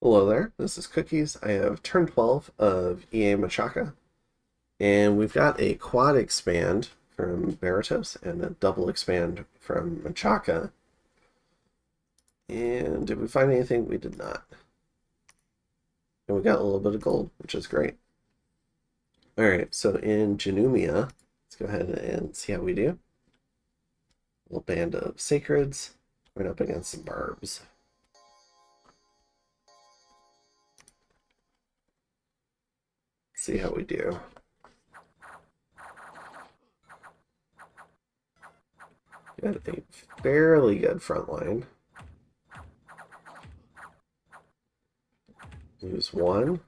Hello there, this is Cookies. I have turn 12 of EA Machaka, and we've got a quad expand from Berytos and a double expand from Machaka. And did we find anything? We did not. And we got a little bit of gold, which is great. Alright, so in Janumia, let's go ahead and see how we do. A little band of Sacreds, going up against some Barbs. See how we do. Got a fairly good front line. Lose one.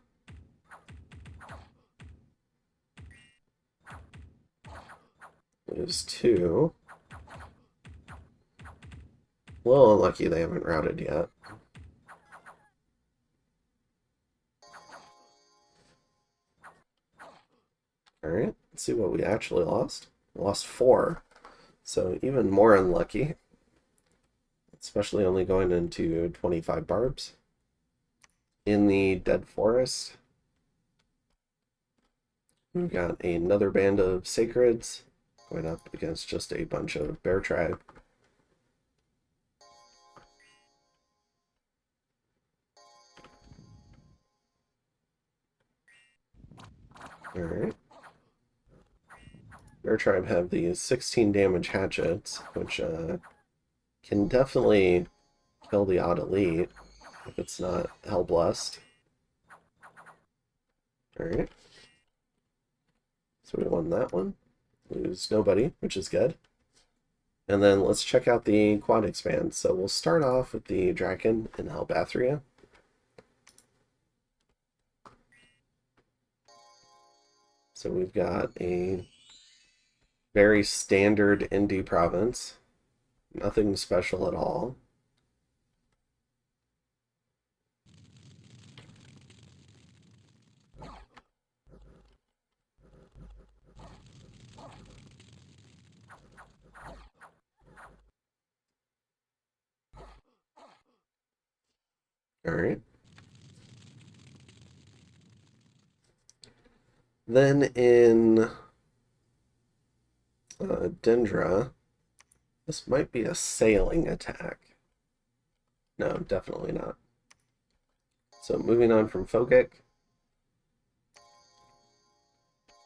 Lose two. A little unlucky they haven't routed yet. Alright, let's see what we actually lost. We lost 4. So even more unlucky. Especially only going into 25 barbs. In the Dead Forest, we've got another band of Sacreds going up against just a bunch of Bear Tribe. Alright. Bear Tribe have these 16 damage hatchets, which can definitely kill the odd elite if it's not Hellblessed. Alright. So we won that one. Lose nobody, which is good. And then let's check out the quad expand. So we'll start off with the Draken in Helbathria. So we've got a very standard indie province. Nothing special at all. Alright. Then in Dendra, this might be a sailing attack. No, definitely not. So moving on from Fogic,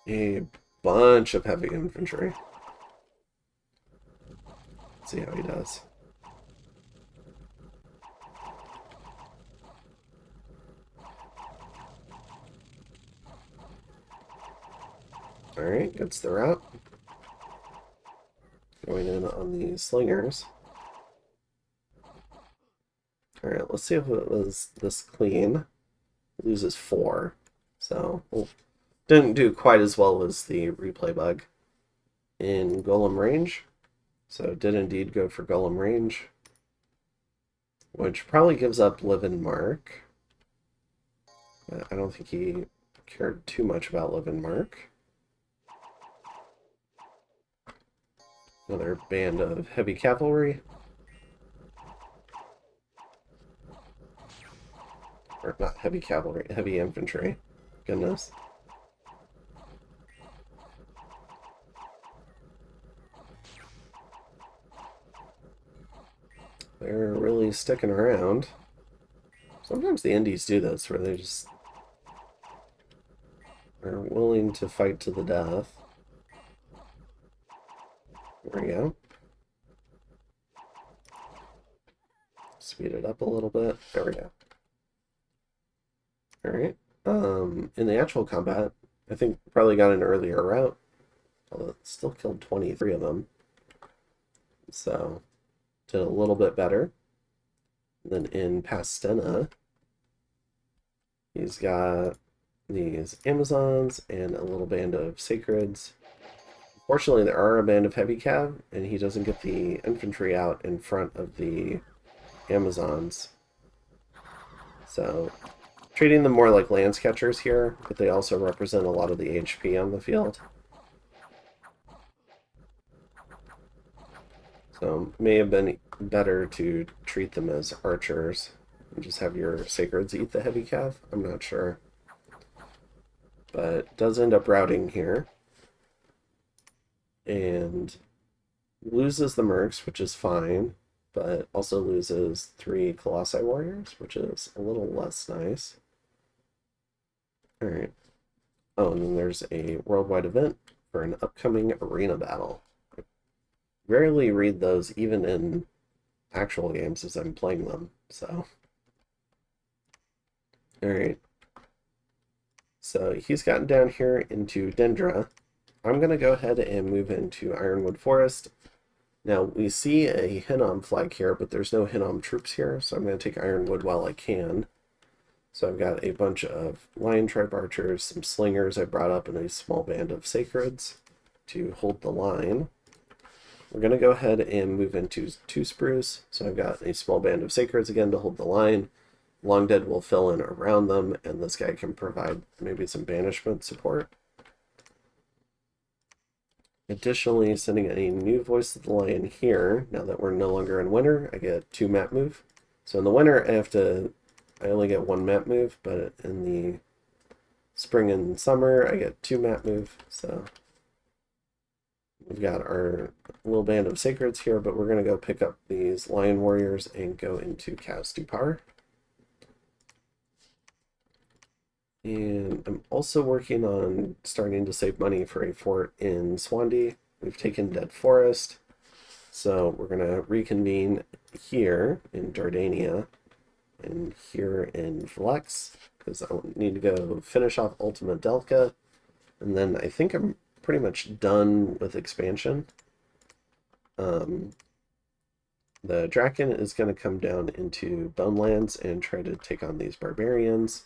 a bunch of heavy infantry. Let's see how he does. Alright, gets the route. Going in on the slingers. Alright, let's see if it was this clean. Loses 4. So, didn't do quite as well as the replay bug. In Golem range. So, did indeed go for Golem range. Which probably gives up Live and Mark. But I don't think he cared too much about Live and Mark. Another band of heavy cavalry. Or not heavy cavalry, heavy infantry. Goodness. They're really sticking around. Sometimes the indies do this, where they just are willing to fight to the death. There we go. Speed it up a little bit. There we go. Alright. In the actual combat, I think probably got an earlier route. Although it still killed 23 of them. So, did a little bit better. And then in Pastena, he's got these Amazons and a little band of Sacreds. Fortunately, there are a band of heavy cav, and he doesn't get the infantry out in front of the Amazons. So, treating them more like lance catchers here, but they also represent a lot of the HP on the field. So, may have been better to treat them as archers and just have your sacreds eat the heavy cav. I'm not sure. But it does end up routing here. And loses the mercs, which is fine, but also loses 3 Colossi Warriors, which is a little less nice. Alright. Oh, and then there's a worldwide event for an upcoming arena battle. I rarely read those even in actual games as I'm playing them, so. Alright. So he's gotten down here into Dendra. I'm going to go ahead and move into Ironwood Forest. Now, we see a Hinnom flag here, but there's no Hinnom troops here, so I'm going to take Ironwood while I can. So I've got a bunch of Lion Tribe archers, some slingers I brought up, and a small band of sacreds to hold the line. We're going to go ahead and move into Two Spruce. So I've got a small band of sacreds again to hold the line. Long Dead will fill in around them, and this guy can provide maybe some banishment support. Additionally, sending a new Voice of the Lion here. Now that we're no longer in winter, I get 2 map move. So in the winter, I only get 1 map move, but in the spring and summer, I get 2 map move. So we've got our little band of sacreds here, but we're going to go pick up these Lion Warriors and go into Chaos Dupar. And I'm also working on starting to save money for a fort in Swandi. We've taken Dead Forest, so we're going to reconvene here in Dardania and here in Flex, because I need to go finish off Ultima Delca, and then I think I'm pretty much done with expansion. The Draken is going to come down into Bonelands and try to take on these barbarians.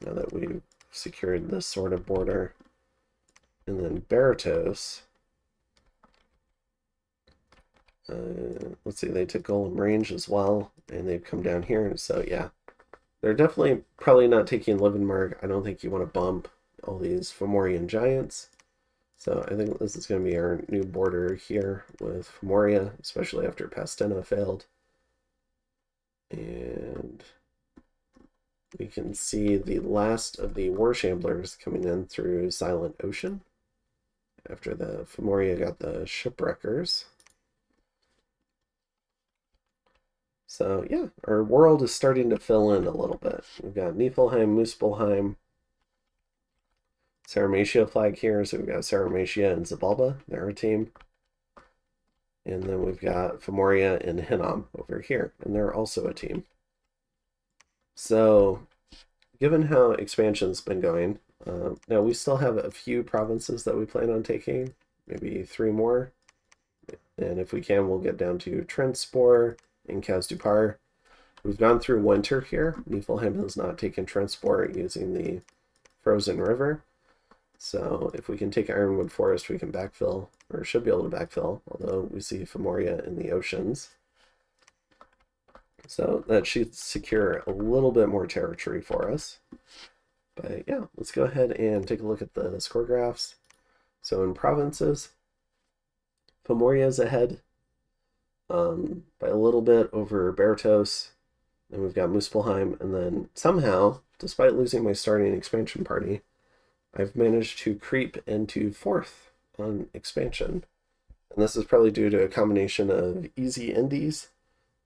Now that we've secured this sort of border. And then Berytos. Let's see, they took Golem Range as well, and they've come down here. So yeah, they're definitely probably not taking Leavenmark. I don't think you want to bump all these Fomorian giants. So I think this is going to be our new border here with Fomoria, especially after Pastina failed. And we can see the last of the War Shamblers coming in through Silent Ocean after the Fomoria got the Shipwreckers. So yeah, our world is starting to fill in a little bit. We've got Niflheim, Muspelheim, Sarmatia flag here, so we've got Sarmatia and Zabalba, they're a team. And then we've got Fomoria and Hinnom over here, and they're also a team. So, given how expansion's been going, now we still have a few provinces that we plan on taking, maybe 3 more. And if we can, we'll get down to Trentspor and Kazdupar. We've gone through winter here. Niflheim has not taken Trentspor using the frozen river. So if we can take Ironwood Forest, we can backfill, or should be able to backfill, although we see Fomoria in the oceans. So that should secure a little bit more territory for us. But yeah, let's go ahead and take a look at the score graphs. So in provinces, Fomoria is ahead by a little bit over Berytos. Then we've got Muspelheim, and then somehow, despite losing my starting expansion party, I've managed to creep into 4th on expansion. And this is probably due to a combination of easy indies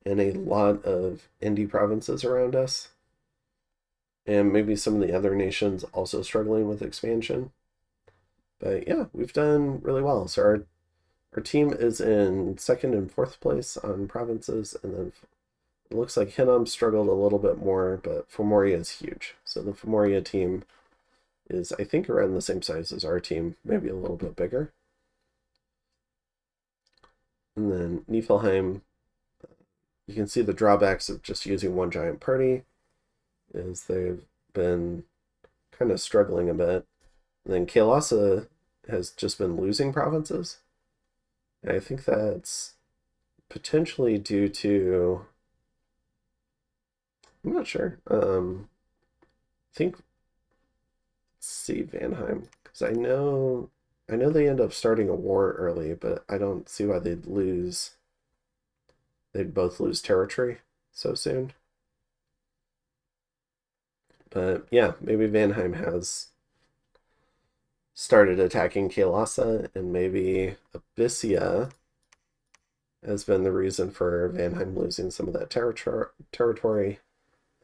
and a lot of indie provinces around us. And maybe some of the other nations also struggling with expansion. But yeah, we've done really well. So our team is in 2nd and 4th place on provinces, and then it looks like Hinnom struggled a little bit more, but Fomoria is huge. So the Fomoria team is, I think, around the same size as our team, maybe a little bit bigger. And then Niflheim, you can see the drawbacks of just using one giant party is they've been kind of struggling a bit. And then Kaelasa has just been losing provinces. And I think that's potentially due to, I'm not sure. I think, let's see, Vanheim, because I know they end up starting a war early, but I don't see why they'd both lose territory so soon. But yeah, maybe Vanheim has started attacking Kael'thasa, and maybe Abyssia has been the reason for Vanheim losing some of that territory,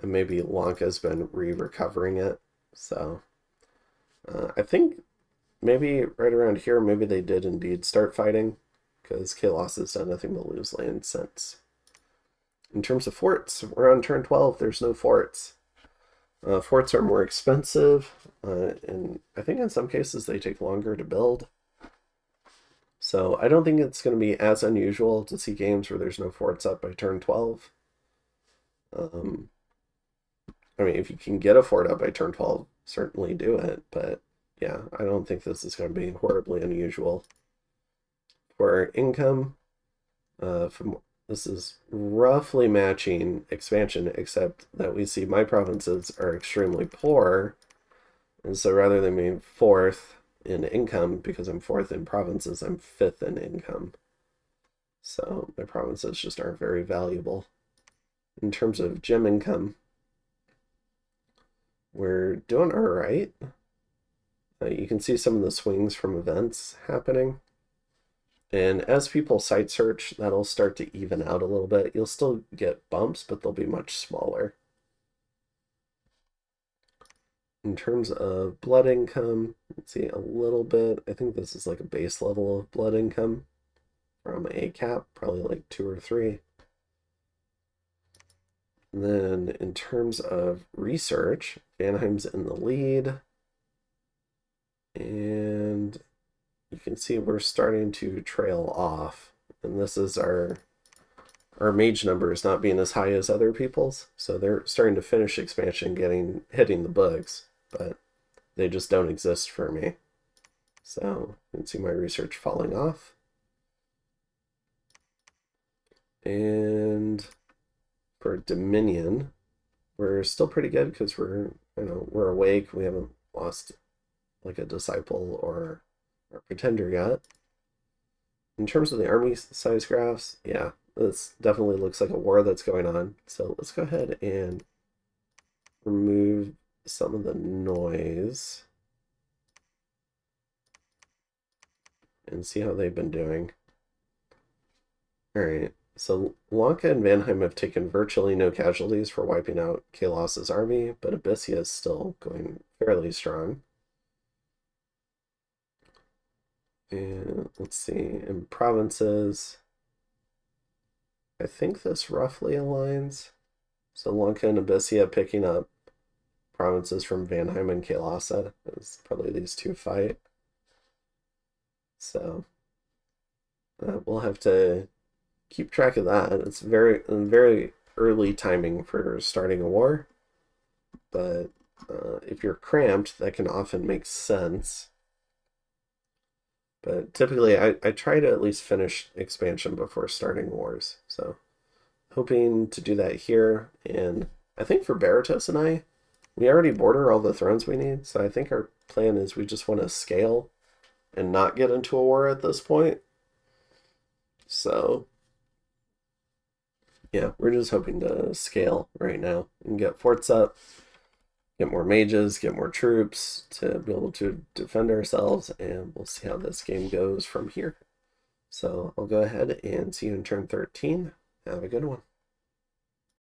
and maybe Lanka's been recovering it. So I think maybe right around here, maybe they did indeed start fighting, because Kael'thasa's done nothing but lose land since. In terms of forts, we're on turn 12. There's no forts. Forts are more expensive, and I think in some cases they take longer to build. So I don't think it's going to be as unusual to see games where there's no forts up by turn 12. I mean, if you can get a fort up by turn 12, certainly do it. But yeah, I don't think this is going to be horribly unusual. For income, this is roughly matching expansion, except that we see my provinces are extremely poor. And so rather than being fourth in income, because I'm fourth in provinces, I'm fifth in income. So my provinces just aren't very valuable. In terms of gem income, we're doing all right. You can see some of the swings from events happening. And as people site search, that'll start to even out a little bit. You'll still get bumps, but they'll be much smaller. In terms of blood income, let's see a little bit. I think this is like a base level of blood income from a cap, probably like 2 or 3. And then in terms of research, Vanheim's in the lead. And you can see we're starting to trail off. And this is our mage numbers not being as high as other people's. So they're starting to finish expansion, hitting the bugs, but they just don't exist for me. So you can see my research falling off. And for Dominion, we're still pretty good because we're awake. We haven't lost like a disciple or a pretender yet. In terms of the army size graphs, yeah, this definitely looks like a war that's going on. So let's go ahead and remove some of the noise and see how they've been doing. All right, so Lanka and Vanheim have taken virtually no casualties for wiping out Kael'thasa's army, but Abyssia is still going fairly strong. And let's see, in provinces, I think this roughly aligns. So Lanka and Abyssia picking up provinces from Vanheim and Kael'thasa, as probably these two fight. So we'll have to keep track of that. It's very early timing for starting a war, but if you're cramped, that can often make sense. But typically, I try to at least finish expansion before starting wars. So hoping to do that here. And I think for Berytos and we already border all the thrones we need. So I think our plan is we just want to scale and not get into a war at this point. So yeah, we're just hoping to scale right now and get forts up, get more mages, get more troops to be able to defend ourselves, and we'll see how this game goes from here. So I'll go ahead and see you in turn 13. Have a good one.